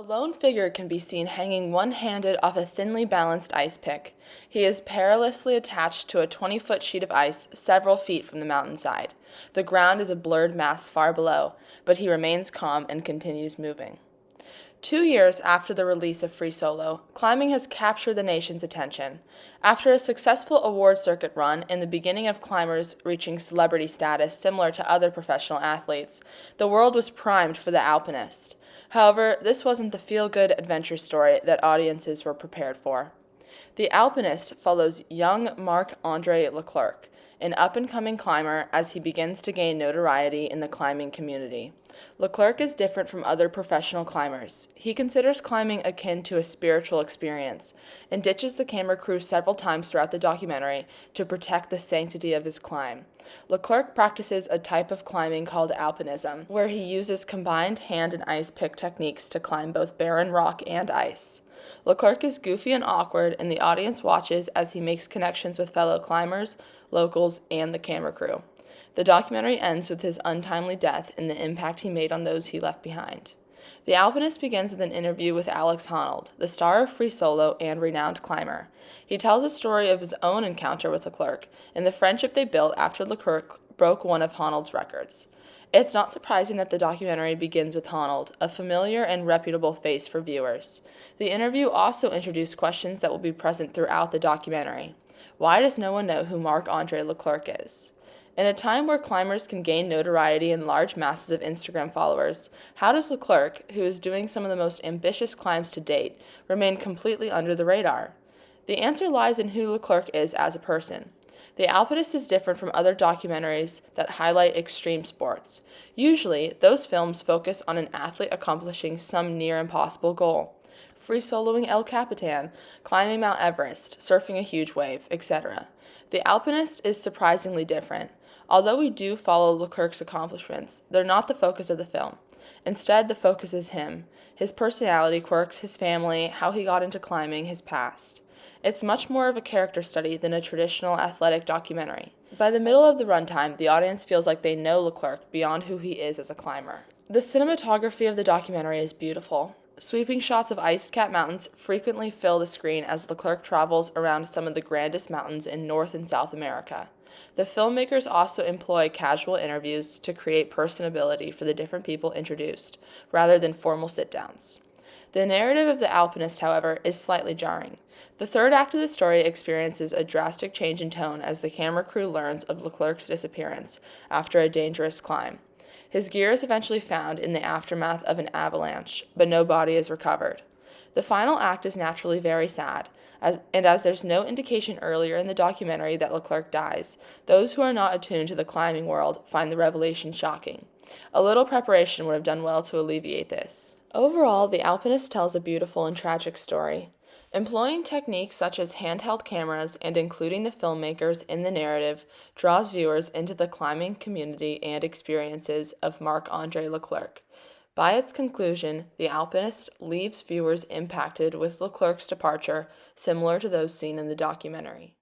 A lone figure can be seen hanging one-handed off a thinly balanced ice pick. He is perilously attached to a 20-foot sheet of ice several feet from the mountainside. The ground is a blurred mass far below, but he remains calm and continues moving. 2 years after the release of Free Solo, climbing has captured the nation's attention. After a successful award circuit run and the beginning of climbers reaching celebrity status similar to other professional athletes, the world was primed for the Alpinist. However, this wasn't the feel-good adventure story that audiences were prepared for. The Alpinist follows young Marc-Andre Leclerc, an up-and-coming climber as he begins to gain notoriety in the climbing community. Leclerc is different from other professional climbers. He considers climbing akin to a spiritual experience and ditches the camera crew several times throughout the documentary to protect the sanctity of his climb. Leclerc practices a type of climbing called alpinism, where he uses combined hand and ice pick techniques to climb both barren rock and ice. Leclerc is goofy and awkward, and the audience watches as he makes connections with fellow climbers, locals, and the camera crew. The documentary ends with his untimely death and the impact he made on those he left behind. The Alpinist begins with an interview with Alex Honnold, the star of Free Solo and renowned climber. He tells a story of his own encounter with Leclerc and the friendship they built after Leclerc broke one of Honnold's records. It's not surprising that the documentary begins with Honnold, a familiar and reputable face for viewers. The interview also introduced questions that will be present throughout the documentary. Why does no one know who Marc-Andre Leclerc is? In a time where climbers can gain notoriety in large masses of Instagram followers, how does Leclerc, who is doing some of the most ambitious climbs to date, remain completely under the radar? The answer lies in who Leclerc is as a person. The Alpinist is different from other documentaries that highlight extreme sports. Usually, those films focus on an athlete accomplishing some near-impossible goal. Free soloing El Capitan, climbing Mount Everest, surfing a huge wave, etc. The Alpinist is surprisingly different. Although we do follow Leclerc's accomplishments, they're not the focus of the film. Instead, the focus is him, his personality quirks, his family, how he got into climbing, his past. It's much more of a character study than a traditional athletic documentary. By the middle of the runtime, the audience feels like they know Leclerc beyond who he is as a climber. The cinematography of the documentary is beautiful. Sweeping shots of ice-capped mountains frequently fill the screen as Leclerc travels around some of the grandest mountains in North and South America. The filmmakers also employ casual interviews to create personability for the different people introduced, rather than formal sit-downs. The narrative of the Alpinist, however, is slightly jarring. The third act of the story experiences a drastic change in tone as the camera crew learns of Leclerc's disappearance after a dangerous climb. His gear is eventually found in the aftermath of an avalanche, but no body is recovered. The final act is naturally very sad, as there's no indication earlier in the documentary that Leclerc dies, those who are not attuned to the climbing world find the revelation shocking. A little preparation would have done well to alleviate this. Overall, The Alpinist tells a beautiful and tragic story. Employing techniques such as handheld cameras and including the filmmakers in the narrative draws viewers into the climbing community and experiences of Marc-Andre Leclerc. By its conclusion, The Alpinist leaves viewers impacted with Leclerc's departure, similar to those seen in the documentary.